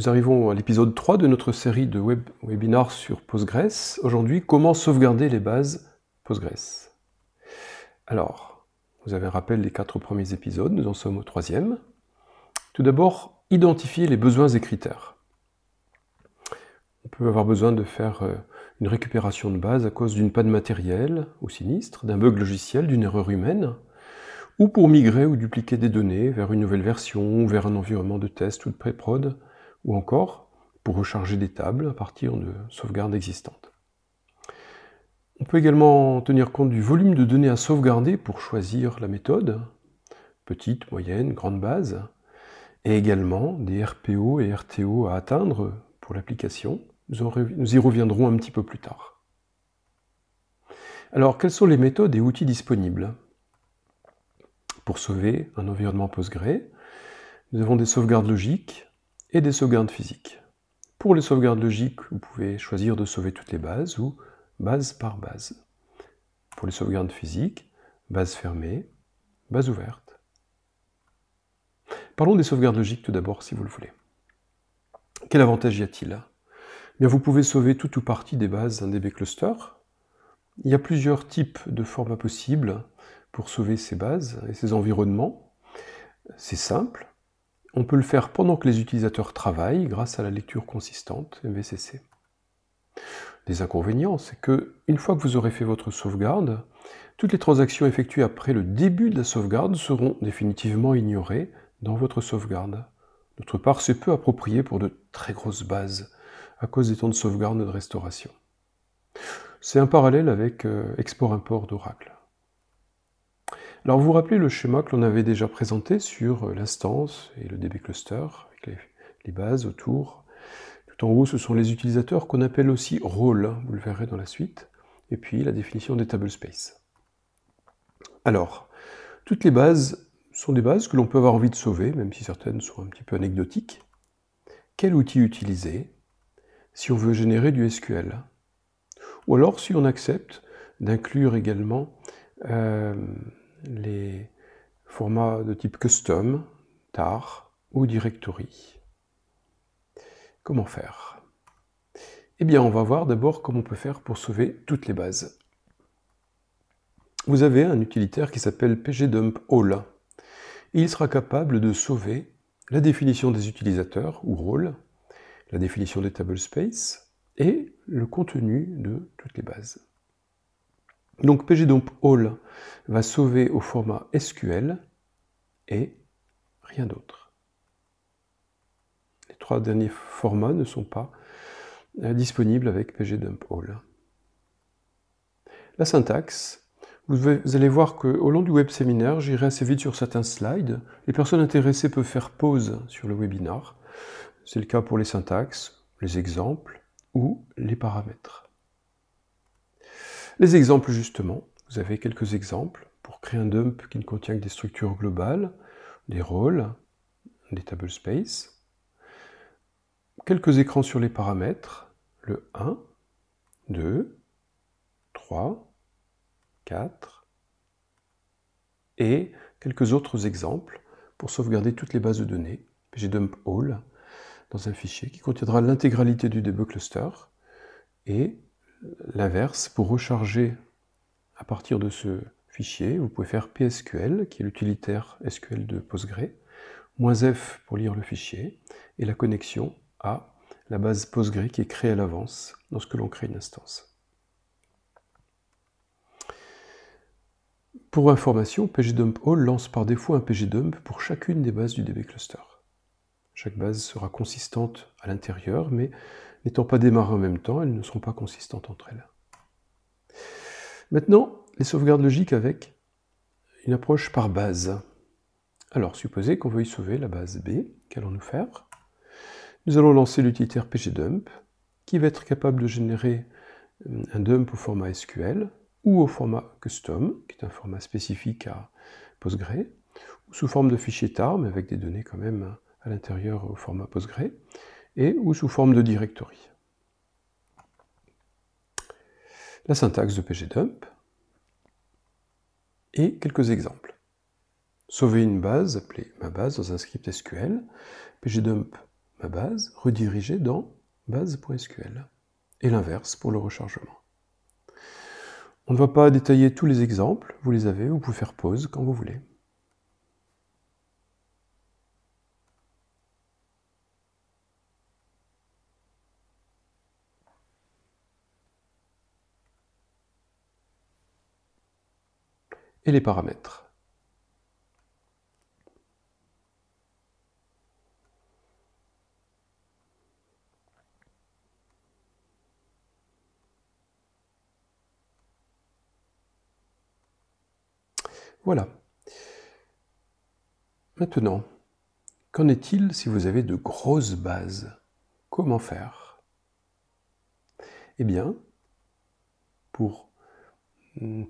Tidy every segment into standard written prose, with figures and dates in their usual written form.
Nous arrivons à l'épisode 3 de notre série de webinars sur Postgres. Aujourd'hui, comment sauvegarder les bases Postgres. Alors, vous avez un rappel des 4 premiers épisodes, nous en sommes au 3e. Tout d'abord, identifier les besoins et critères. On peut avoir besoin de faire une récupération de base à cause d'une panne matérielle ou sinistre, d'un bug logiciel, d'une erreur humaine, ou pour migrer ou dupliquer des données vers une nouvelle version, vers un environnement de test ou de pré-prod, ou encore pour recharger des tables à partir de sauvegardes existantes. On peut également tenir compte du volume de données à sauvegarder pour choisir la méthode, petite, moyenne, grande base, et également des RPO et RTO à atteindre pour l'application. Nous y reviendrons un petit peu plus tard. Alors, quelles sont les méthodes et outils disponibles pour sauver un environnement Postgre? Nous avons des sauvegardes logiques et des sauvegardes physiques. Pour les sauvegardes logiques, vous pouvez choisir de sauver toutes les bases ou base par base. Pour les sauvegardes physiques, base fermée, base ouverte. Parlons des sauvegardes logiques tout d'abord, si vous le voulez. Quel avantage y a-t-il? Bien, vous pouvez sauver tout ou partie des bases d'un DB cluster. Il y a plusieurs types de formats possibles pour sauver ces bases et ces environnements. C'est simple. On peut le faire pendant que les utilisateurs travaillent grâce à la lecture consistante MVCC. Les inconvénients, c'est que une fois que vous aurez fait votre sauvegarde, toutes les transactions effectuées après le début de la sauvegarde seront définitivement ignorées dans votre sauvegarde. D'autre part, c'est peu approprié pour de très grosses bases à cause des temps de sauvegarde et de restauration. C'est un parallèle avec export-import d'Oracle. Alors vous vous rappelez le schéma que l'on avait déjà présenté sur l'instance et le DB cluster, avec les bases autour. Tout en haut, ce sont les utilisateurs qu'on appelle aussi rôles, vous le verrez dans la suite, et puis la définition des tablespace. Alors, toutes les bases sont des bases que l'on peut avoir envie de sauver, même si certaines sont un petit peu anecdotiques. Quel outil utiliser si on veut générer du SQL? Ou alors si on accepte d'inclure également les formats de type custom, tar ou directory. Comment faire? Eh bien, on va voir d'abord comment on peut faire pour sauver toutes les bases. Vous avez un utilitaire qui s'appelle pgdump-all. Il sera capable de sauver la définition des utilisateurs ou rôles, la définition des tablespace et le contenu de toutes les bases. Donc pgdump-all va sauver au format SQL et rien d'autre. Les 3 derniers formats ne sont pas disponibles avec pgdump-all. La syntaxe, vous allez voir qu'au long du web séminaire, j'irai assez vite sur certains slides. Les personnes intéressées peuvent faire pause sur le webinar. C'est le cas pour les syntaxes, les exemples ou les paramètres. Les exemples, justement, vous avez quelques exemples pour créer un dump qui ne contient que des structures globales, des rôles, des tablespace. Quelques écrans sur les paramètres, le 1, 2, 3, 4, et quelques autres exemples pour sauvegarder toutes les bases de données, pgdump-all, dans un fichier qui contiendra l'intégralité du DB cluster, et l'inverse, pour recharger à partir de ce fichier, vous pouvez faire psql, qui est l'utilitaire SQL de Postgre, -f pour lire le fichier, et la connexion à la base Postgre qui est créée à l'avance lorsque l'on crée une instance. Pour information, pgdump-all lance par défaut un pgdump pour chacune des bases du DB cluster. Chaque base sera consistante à l'intérieur, mais n'étant pas démarrées en même temps, elles ne seront pas consistantes entre elles. Maintenant, les sauvegardes logiques avec une approche par base. Alors, supposez qu'on veuille sauver la base B, qu'allons-nous faire? Nous allons lancer l'utilitaire pgdump, qui va être capable de générer un dump au format SQL, ou au format custom, qui est un format spécifique à Postgre, ou sous forme de fichier tar, mais avec des données quand même à l'intérieur au format Postgre, et ou sous forme de directory. La syntaxe de pgdump, et quelques exemples. Sauver une base, appelée ma base dans un script SQL, pgdump ma base redirigée dans base.sql. Et l'inverse pour le rechargement. On ne va pas détailler tous les exemples, vous les avez, vous pouvez faire pause quand vous voulez. Et les paramètres. Voilà. Maintenant, qu'en est-il si vous avez de grosses bases? Comment faire? Eh bien, pour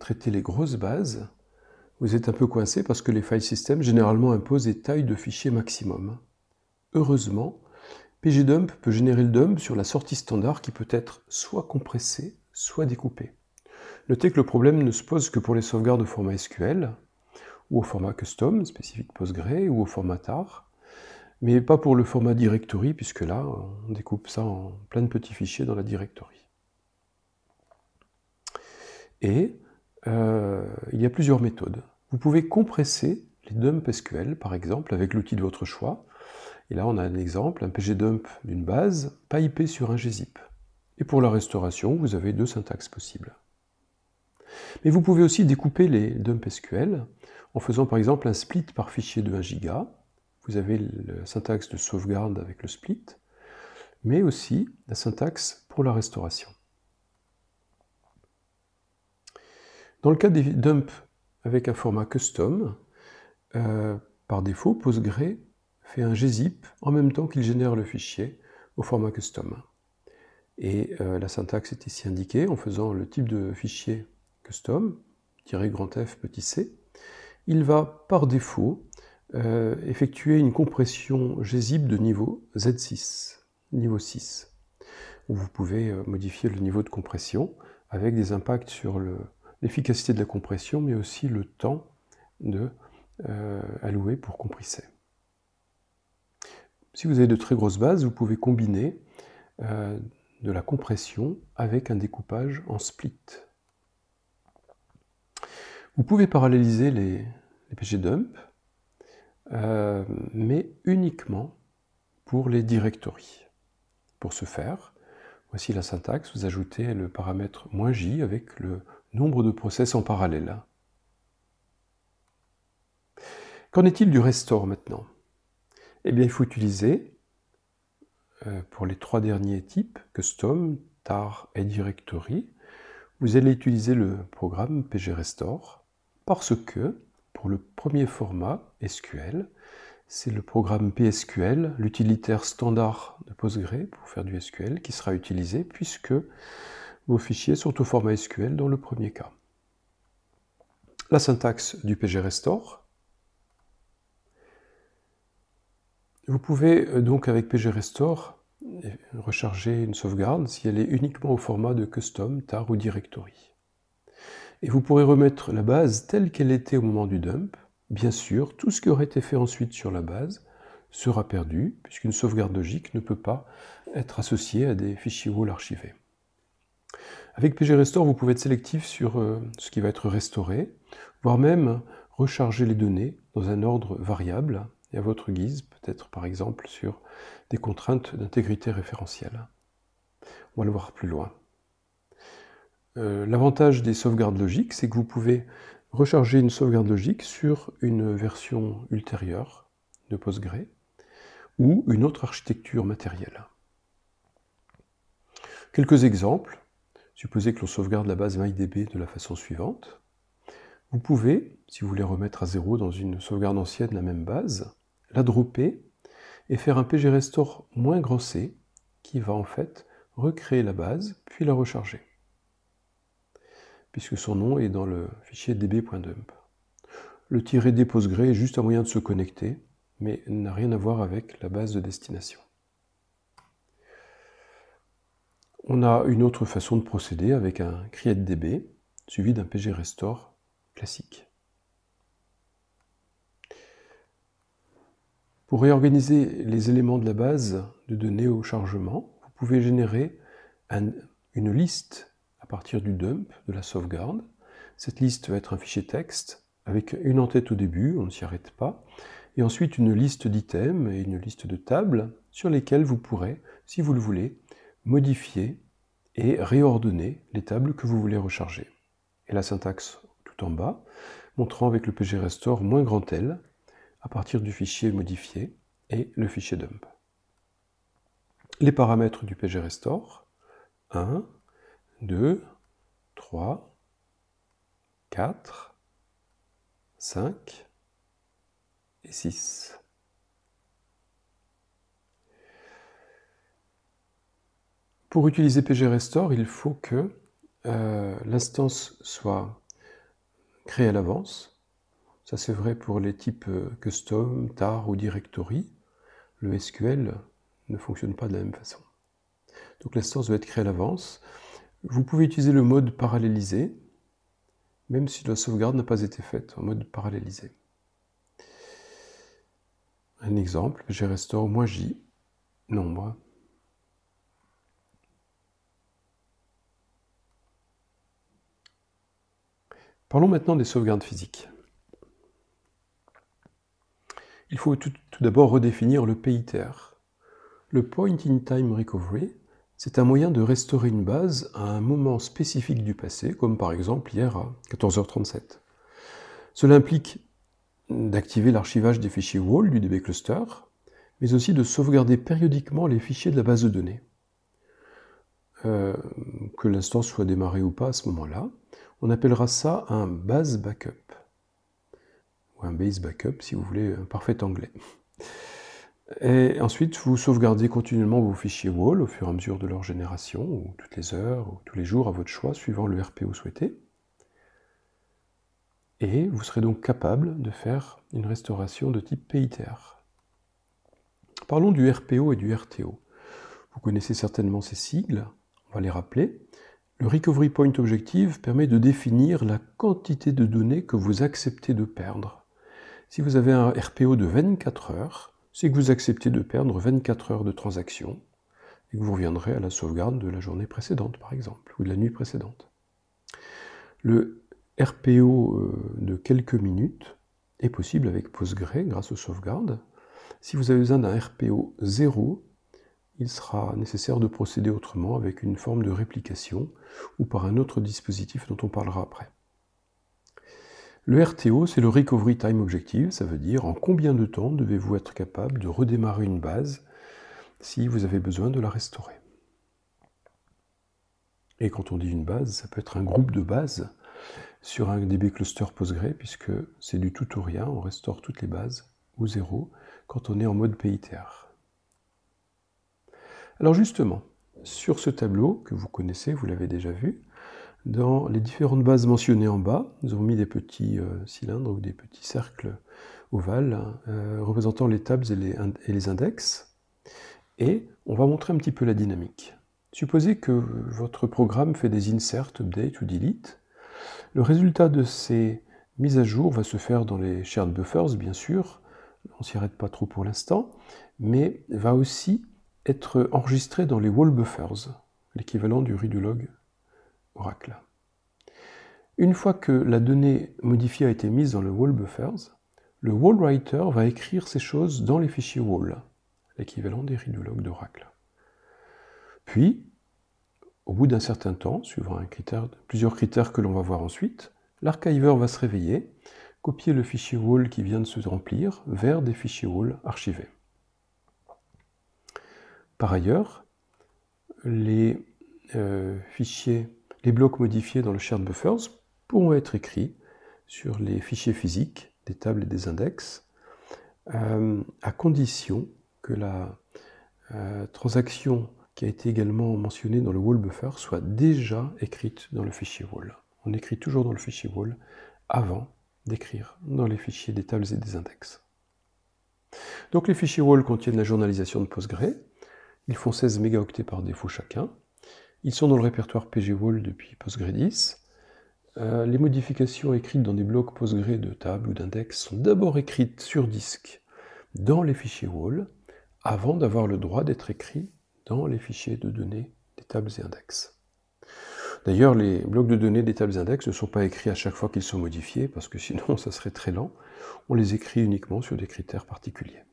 traiter les grosses bases, vous êtes un peu coincé parce que les file systems généralement imposent des tailles de fichiers maximum. Heureusement, pgdump peut générer le dump sur la sortie standard qui peut être soit compressée, soit découpée. Notez que le problème ne se pose que pour les sauvegardes au format SQL, ou au format custom, spécifique Postgre, ou au format tar, mais pas pour le format directory, puisque là, on découpe ça en plein de petits fichiers dans la directory. Et il y a plusieurs méthodes. Vous pouvez compresser les dumps SQL, par exemple, avec l'outil de votre choix. Et là, on a un exemple, un pgdump d'une base, pipé sur un gzip. Et pour la restauration, vous avez deux syntaxes possibles. Mais vous pouvez aussi découper les dumps SQL en faisant par exemple un split par fichier de 1 giga. Vous avez la syntaxe de sauvegarde avec le split, mais aussi la syntaxe pour la restauration. Dans le cas des dumps avec un format custom, par défaut, Postgre fait un gzip en même temps qu'il génère le fichier au format custom. Et la syntaxe est ici indiquée en faisant le type de fichier custom, -F petit c. Il va par défaut effectuer une compression gzip de niveau Z6, niveau 6. Vous pouvez modifier le niveau de compression avec des impacts sur l'efficacité de la compression, mais aussi le temps alloué pour compresser. Si vous avez de très grosses bases, vous pouvez combiner de la compression avec un découpage en split. Vous pouvez paralléliser les pgdump, mais uniquement pour les directories. Pour ce faire, voici la syntaxe, vous ajoutez le paramètre -j avec le nombre de process en parallèle. Qu'en est-il du restore maintenant? Eh bien, il faut utiliser, pour les trois derniers types, custom, tar et directory, vous allez utiliser le programme pgrestore, parce que, pour le premier format SQL, c'est le programme PSQL, l'utilitaire standard de Postgre pour faire du SQL, qui sera utilisé puisque vos fichiers sont au format SQL dans le premier cas. La syntaxe du pgrestore. Vous pouvez donc avec pgrestore recharger une sauvegarde si elle est uniquement au format de custom, tar ou directory. Et vous pourrez remettre la base telle qu'elle était au moment du dump. Bien sûr, tout ce qui aurait été fait ensuite sur la base sera perdu, puisqu'une sauvegarde logique ne peut pas être associée à des fichiers WAL archivés. Avec pgrestore, vous pouvez être sélectif sur ce qui va être restauré, voire même recharger les données dans un ordre variable, et à votre guise, peut-être par exemple sur des contraintes d'intégrité référentielle. On va le voir plus loin. L'avantage des sauvegardes logiques, c'est que vous pouvez recharger une sauvegarde logique sur une version ultérieure de Postgre ou une autre architecture matérielle. Quelques exemples. Supposez que l'on sauvegarde la base MyDB de la façon suivante. Vous pouvez, si vous voulez remettre à zéro dans une sauvegarde ancienne la même base, la dropper et faire un pgrestore -c qui va en fait recréer la base puis la recharger, puisque son nom est dans le fichier db.dump. Le -d Postgre est juste un moyen de se connecter, mais n'a rien à voir avec la base de destination. On a une autre façon de procéder avec un createDB, suivi d'un pgrestore classique. Pour réorganiser les éléments de la base de données au chargement, vous pouvez générer une liste à partir du dump, de la sauvegarde. Cette liste va être un fichier texte avec une en-tête au début, on ne s'y arrête pas, et ensuite une liste d'items et une liste de tables sur lesquelles vous pourrez, si vous le voulez, modifier et réordonner les tables que vous voulez recharger. Et la syntaxe tout en bas, montrant avec le pgrestore -L à partir du fichier modifié et le fichier dump. Les paramètres du pgrestore, 1, 2, 3, 4, 5 et 6. Pour utiliser pgrestore, il faut que l'instance soit créée à l'avance. Ça c'est vrai pour les types custom, tar ou directory. Le SQL ne fonctionne pas de la même façon. Donc l'instance doit être créée à l'avance. Vous pouvez utiliser le mode parallélisé, même si la sauvegarde n'a pas été faite en mode parallélisé. Un exemple, pgrestore -j, nombre. Parlons maintenant des sauvegardes physiques. Il faut tout d'abord redéfinir le PITR. Le Point in Time Recovery, c'est un moyen de restaurer une base à un moment spécifique du passé, comme par exemple hier à 14h37. Cela implique d'activer l'archivage des fichiers WAL du DB cluster, mais aussi de sauvegarder périodiquement les fichiers de la base de données. Que l'instance soit démarrée ou pas à ce moment-là. On appellera ça un base backup. Ou un base backup si vous voulez un parfait anglais. Et ensuite, vous sauvegardez continuellement vos fichiers WAL au fur et à mesure de leur génération, ou toutes les heures, ou tous les jours à votre choix, suivant le RPO souhaité. Et vous serez donc capable de faire une restauration de type PITR. Parlons du RPO et du RTO. Vous connaissez certainement ces sigles, on va les rappeler. Le Recovery Point Objective permet de définir la quantité de données que vous acceptez de perdre. Si vous avez un RPO de 24 heures, c'est que vous acceptez de perdre 24 heures de transaction et que vous reviendrez à la sauvegarde de la journée précédente, par exemple, ou de la nuit précédente. Le RPO de quelques minutes est possible avec Postgre grâce aux sauvegardes. Si vous avez besoin d'un RPO 0, il sera nécessaire de procéder autrement avec une forme de réplication ou par un autre dispositif dont on parlera après. Le RTO, c'est le Recovery Time Objective, ça veut dire en combien de temps devez-vous être capable de redémarrer une base si vous avez besoin de la restaurer. Et quand on dit une base, ça peut être un groupe de bases sur un DB cluster Postgre, puisque c'est du tout ou rien, on restaure toutes les bases, ou 0, quand on est en mode PITR. Alors justement, sur ce tableau que vous connaissez, vous l'avez déjà vu, dans les différentes bases mentionnées en bas, nous avons mis des petits cylindres ou des petits cercles ovales représentant les tables et les index, et on va montrer un petit peu la dynamique. Supposez que votre programme fait des insert, update ou delete. Le résultat de ces mises à jour va se faire dans les shared buffers, bien sûr, on ne s'y arrête pas trop pour l'instant, mais va aussi être enregistré dans les wall buffers, l'équivalent du redo log Oracle. Une fois que la donnée modifiée a été mise dans le wall buffers, le wall writer va écrire ces choses dans les fichiers wall, l'équivalent des redo log d'Oracle. Puis, au bout d'un certain temps, suivant plusieurs critères que l'on va voir ensuite, l'archiveur va se réveiller, copier le fichier wall qui vient de se remplir vers des fichiers wall archivés. Par ailleurs, les blocs modifiés dans le shared buffers pourront être écrits sur les fichiers physiques des tables et des index, à condition que la transaction qui a été également mentionnée dans le wall buffer soit déjà écrite dans le fichier wall. On écrit toujours dans le fichier wall avant d'écrire dans les fichiers des tables et des index. Donc les fichiers wall contiennent la journalisation de Postgre. Ils font 16 mégaoctets par défaut chacun. Ils sont dans le répertoire pgwall depuis Postgre 10. Les modifications écrites dans des blocs Postgre de table ou d'index sont d'abord écrites sur disque dans les fichiers wall avant d'avoir le droit d'être écrits dans les fichiers de données des tables et index. D'ailleurs, les blocs de données des tables et index ne sont pas écrits à chaque fois qu'ils sont modifiés, parce que sinon ça serait très lent. On les écrit uniquement sur des critères particuliers.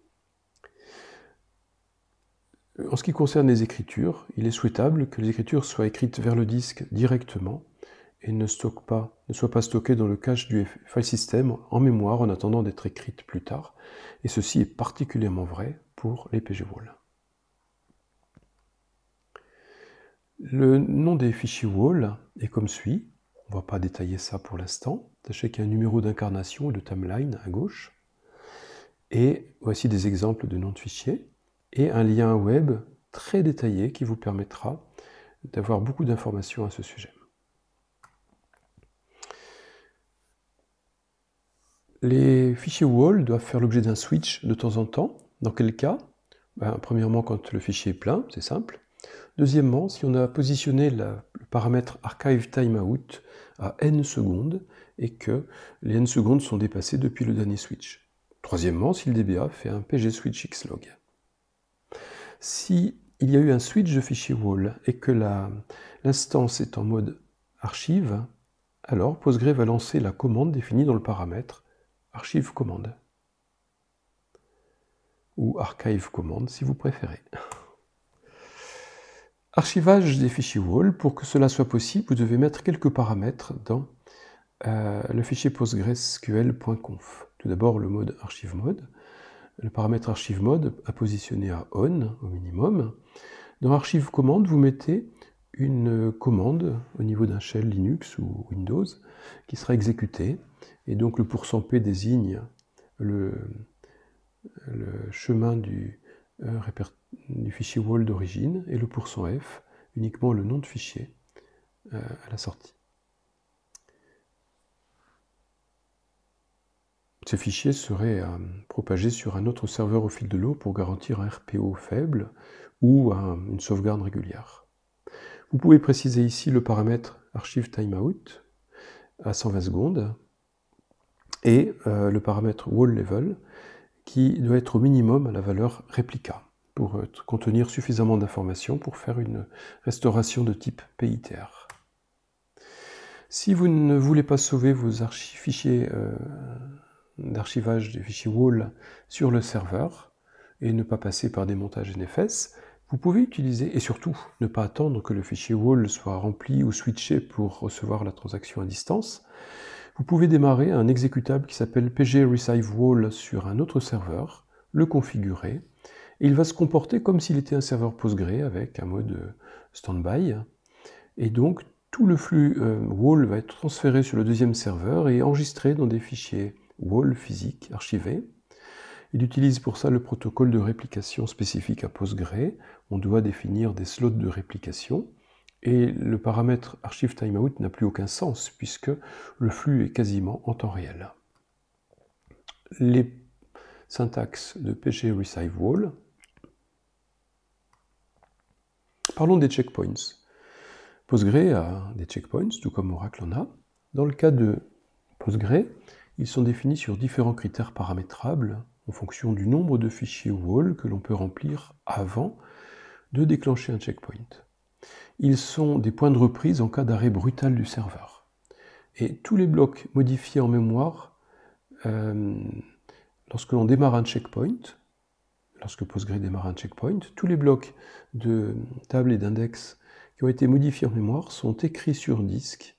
En ce qui concerne les écritures, il est souhaitable que les écritures soient écrites vers le disque directement et ne soient pas stockées dans le cache du file system en mémoire en attendant d'être écrites plus tard. Et ceci est particulièrement vrai pour les PGWall. Le nom des fichiers wall est comme suit. On ne va pas détailler ça pour l'instant. Sachez qu'il y a un numéro d'incarnation et de timeline à gauche. Et voici des exemples de noms de fichiers. Et un lien web très détaillé qui vous permettra d'avoir beaucoup d'informations à ce sujet. Les fichiers wall doivent faire l'objet d'un switch de temps en temps. Dans quel cas? Premièrement, quand le fichier est plein, c'est simple. Deuxièmement, si on a positionné le paramètre archive timeout à n secondes et que les n secondes sont dépassées depuis le dernier switch. Troisièmement, si le DBA fait un pgswitch xlog. Si il y a eu un switch de fichier wall et que l'instance est en mode archive, alors Postgre va lancer la commande définie dans le paramètre archive command ou archive command si vous préférez. Archivage des fichiers wall, pour que cela soit possible, vous devez mettre quelques paramètres dans le fichier postgresql.conf. Tout d'abord le mode archive mode. Le paramètre archive mode à positionner à on au minimum. Dans archive command, vous mettez une commande au niveau d'un shell Linux ou Windows qui sera exécutée. Et donc le %p désigne le chemin du fichier wall d'origine et le %f uniquement le nom de fichier à la sortie. Ces fichiers seraient propagés sur un autre serveur au fil de l'eau pour garantir un RPO faible ou une sauvegarde régulière. Vous pouvez préciser ici le paramètre archive timeout à 120 secondes et le paramètre wall level qui doit être au minimum à la valeur réplica pour contenir suffisamment d'informations pour faire une restauration de type PITR. Si vous ne voulez pas sauver vos fichiers d'archivage des fichiers wall sur le serveur et ne pas passer par des montages NFS, vous pouvez utiliser, et surtout ne pas attendre que le fichier wall soit rempli ou switché pour recevoir la transaction à distance, vous pouvez démarrer un exécutable qui s'appelle pgreceiveWall sur un autre serveur, le configurer, et il va se comporter comme s'il était un serveur Postgre avec un mode standby, et donc tout le flux wall va être transféré sur le deuxième serveur et enregistré dans des fichiers wall physiques archivés. Il utilise pour ça le protocole de réplication spécifique à Postgre. On doit définir des slots de réplication. Et le paramètre archive timeout n'a plus aucun sens puisque le flux est quasiment en temps réel. Les syntaxes de pgreceiveWall. Parlons des checkpoints. Postgre a des checkpoints, tout comme Oracle en a. Dans le cas de Postgre, ils sont définis sur différents critères paramétrables en fonction du nombre de fichiers wall que l'on peut remplir avant de déclencher un checkpoint. Ils sont des points de reprise en cas d'arrêt brutal du serveur. Et tous les blocs modifiés en mémoire, lorsque l'on démarre un checkpoint, lorsque Postgre démarre un checkpoint, tous les blocs de table et d'index qui ont été modifiés en mémoire sont écrits sur disque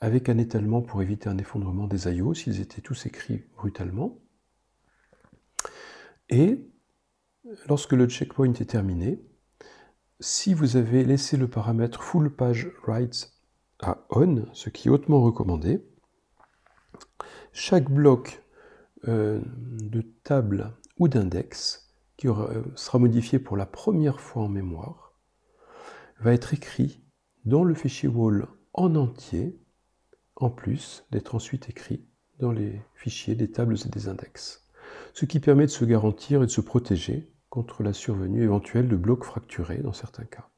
avec un étalement pour éviter un effondrement des I/O s'ils étaient tous écrits brutalement. Et lorsque le checkpoint est terminé, si vous avez laissé le paramètre full page write à on, ce qui est hautement recommandé, chaque bloc de table ou d'index qui sera modifié pour la première fois en mémoire va être écrit dans le fichier wall en entier, en plus d'être ensuite écrit dans les fichiers des tables et des index. Ce qui permet de se garantir et de se protéger contre la survenue éventuelle de blocs fracturés dans certains cas.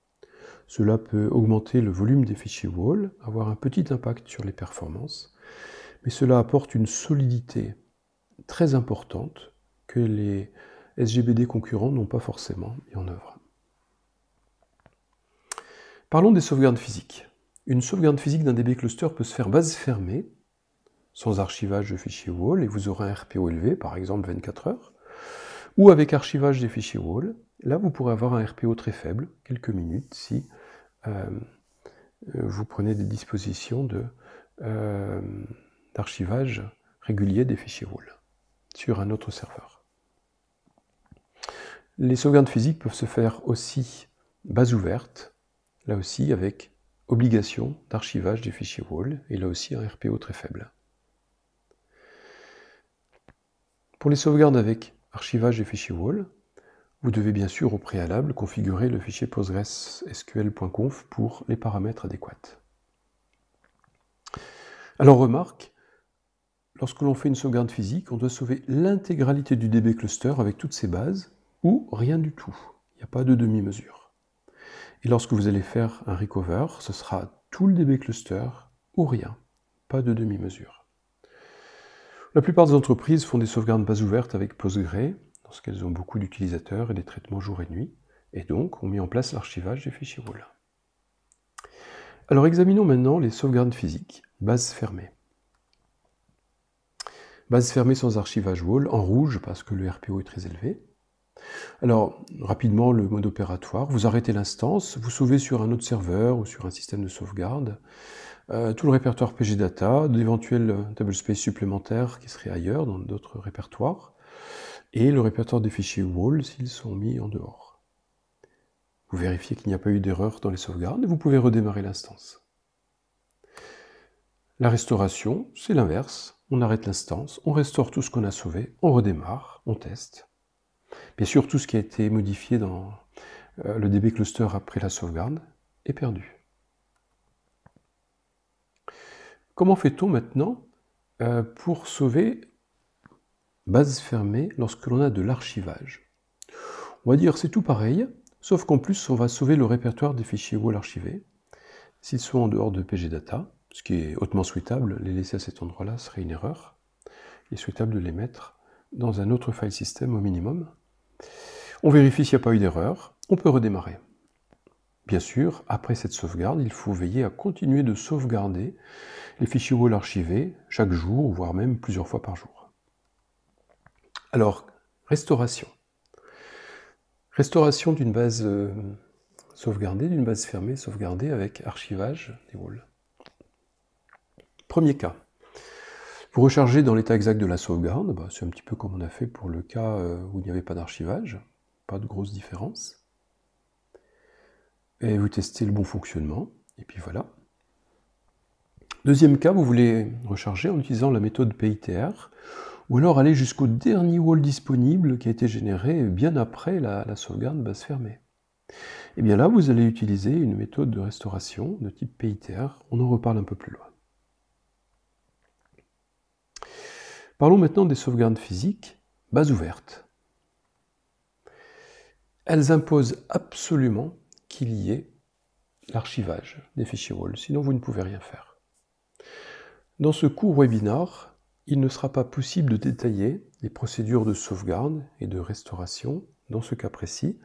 Cela peut augmenter le volume des fichiers wall, avoir un petit impact sur les performances, mais cela apporte une solidité très importante que les SGBD concurrents n'ont pas forcément mis en œuvre. Parlons des sauvegardes physiques. Une sauvegarde physique d'un DB cluster peut se faire base fermée, sans archivage de fichiers WAL, et vous aurez un RPO élevé, par exemple 24 heures, ou avec archivage des fichiers WAL. Là, vous pourrez avoir un RPO très faible, quelques minutes, si vous prenez des dispositions d'archivage régulier des fichiers WAL sur un autre serveur. Les sauvegardes physiques peuvent se faire aussi base ouverte, là aussi avec obligation d'archivage des fichiers WAL, et là aussi un RPO très faible. Pour les sauvegardes avec archivage des fichiers WAL, vous devez bien sûr au préalable configurer le fichier PostgreSQL.conf pour les paramètres adéquats. Alors remarque, lorsque l'on fait une sauvegarde physique, on doit sauver l'intégralité du DB cluster avec toutes ses bases, ou rien du tout. Il n'y a pas de demi-mesure. Et lorsque vous allez faire un recover, ce sera tout le DB cluster ou rien. Pas de demi-mesure. La plupart des entreprises font des sauvegardes base ouvertes avec Postgre, lorsqu'elles ont beaucoup d'utilisateurs et des traitements jour et nuit, et donc ont mis en place l'archivage des fichiers WAL. Alors examinons maintenant les sauvegardes physiques, base fermée. Base fermée sans archivage WAL, en rouge parce que le RPO est très élevé. Alors, rapidement, le mode opératoire, vous arrêtez l'instance, vous sauvez sur un autre serveur ou sur un système de sauvegarde, tout le répertoire PGData, d'éventuels tablespace supplémentaires qui seraient ailleurs, dans d'autres répertoires, et le répertoire des fichiers WAL s'ils sont mis en dehors. Vous vérifiez qu'il n'y a pas eu d'erreur dans les sauvegardes et vous pouvez redémarrer l'instance. La restauration, c'est l'inverse. On arrête l'instance, on restaure tout ce qu'on a sauvé, on redémarre, on teste. Bien sûr, tout ce qui a été modifié dans le DB cluster après la sauvegarde est perdu. Comment fait-on maintenant pour sauver base fermée lorsque l'on a de l'archivage? On va dire c'est tout pareil, sauf qu'en plus on va sauver le répertoire des fichiers WAL archivés. S'ils sont en dehors de PGData, ce qui est hautement souhaitable, les laisser à cet endroit-là serait une erreur. Il est souhaitable de les mettre dans un autre file system au minimum. On vérifie s'il n'y a pas eu d'erreur, on peut redémarrer. Bien sûr, après cette sauvegarde, il faut veiller à continuer de sauvegarder les fichiers WAL archivés chaque jour, voire même plusieurs fois par jour. Alors, restauration. Restauration d'une base sauvegardée, d'une base fermée sauvegardée avec archivage des WAL. Premier cas. Vous rechargez dans l'état exact de la sauvegarde, c'est un petit peu comme on a fait pour le cas où il n'y avait pas d'archivage, pas de grosse différence. Et vous testez le bon fonctionnement, et puis voilà. Deuxième cas, vous voulez recharger en utilisant la méthode PITR, ou alors aller jusqu'au dernier WAL disponible qui a été généré bien après la sauvegarde base fermée. Et bien là, vous allez utiliser une méthode de restauration de type PITR, on en reparle un peu plus loin. Parlons maintenant des sauvegardes physiques, base ouverte. Elles imposent absolument qu'il y ait l'archivage des fichiers WAL, sinon vous ne pouvez rien faire. Dans ce court webinaire, il ne sera pas possible de détailler les procédures de sauvegarde et de restauration dans ce cas précis,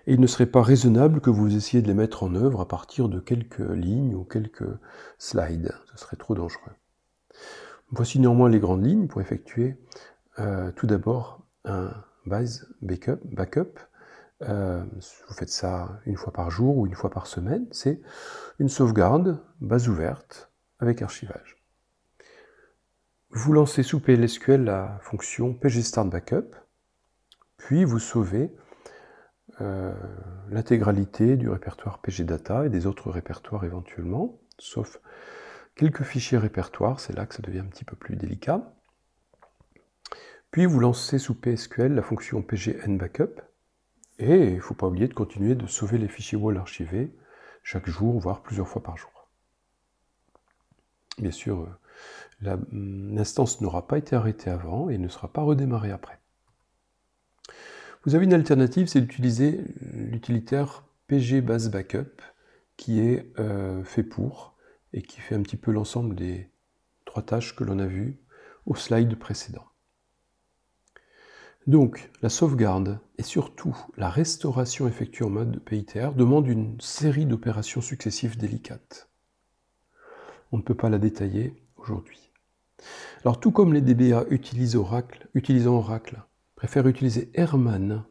et il ne serait pas raisonnable que vous essayiez de les mettre en œuvre à partir de quelques lignes ou quelques slides, ce serait trop dangereux. Voici néanmoins les grandes lignes pour effectuer tout d'abord un base backup. Vous faites ça une fois par jour ou une fois par semaine. C'est une sauvegarde base ouverte avec archivage. Vous lancez sous PLSQL la fonction pgstartBackup, puis vous sauvez l'intégralité du répertoire PGData et des autres répertoires éventuellement, sauf quelques fichiers répertoires, c'est là que ça devient un petit peu plus délicat. Puis vous lancez sous PSQL la fonction pgnbackup, et il ne faut pas oublier de continuer de sauver les fichiers WAL archivés chaque jour, voire plusieurs fois par jour. Bien sûr, l'instance n'aura pas été arrêtée avant et ne sera pas redémarrée après. Vous avez une alternative, c'est d'utiliser l'utilitaire pgbasebackup qui est fait pour et qui fait un petit peu l'ensemble des 3 tâches que l'on a vues au slide précédent. Donc, la sauvegarde et surtout la restauration effectuée en mode PITR demandent une série d'opérations successives délicates. On ne peut pas la détailler aujourd'hui. Alors, tout comme les DBA utilisant Oracle préfèrent utiliser Herman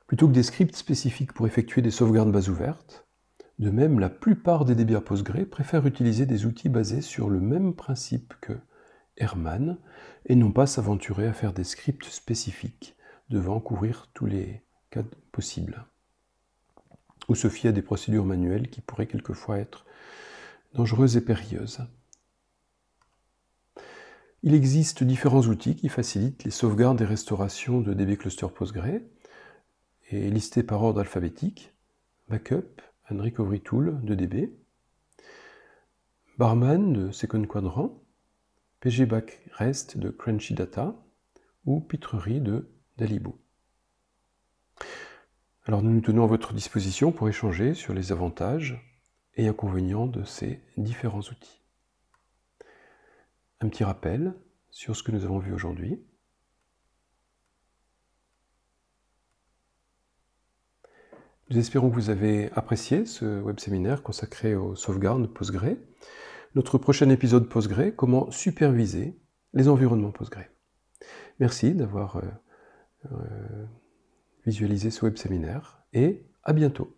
plutôt que des scripts spécifiques pour effectuer des sauvegardes base ouvertes, de même, la plupart des DBA Postgre préfèrent utiliser des outils basés sur le même principe que Herman et non pas s'aventurer à faire des scripts spécifiques devant couvrir tous les cas possibles, ou se fier à des procédures manuelles qui pourraient quelquefois être dangereuses et périlleuses. Il existe différents outils qui facilitent les sauvegardes et restaurations de DB cluster Postgre, et listés par ordre alphabétique: Backup and Recovery Tool de DB, Barman de Second Quadrant, pgbackrest de Crunchy Data ou Pitrerie de Dalibo. Alors nous nous tenons à votre disposition pour échanger sur les avantages et inconvénients de ces différents outils. Un petit rappel sur ce que nous avons vu aujourd'hui. Nous espérons que vous avez apprécié ce web séminaire consacré aux sauvegardes Postgre. Notre prochain épisode Postgre, comment superviser les environnements Postgre. Merci d'avoir visualisé ce web séminaire et à bientôt.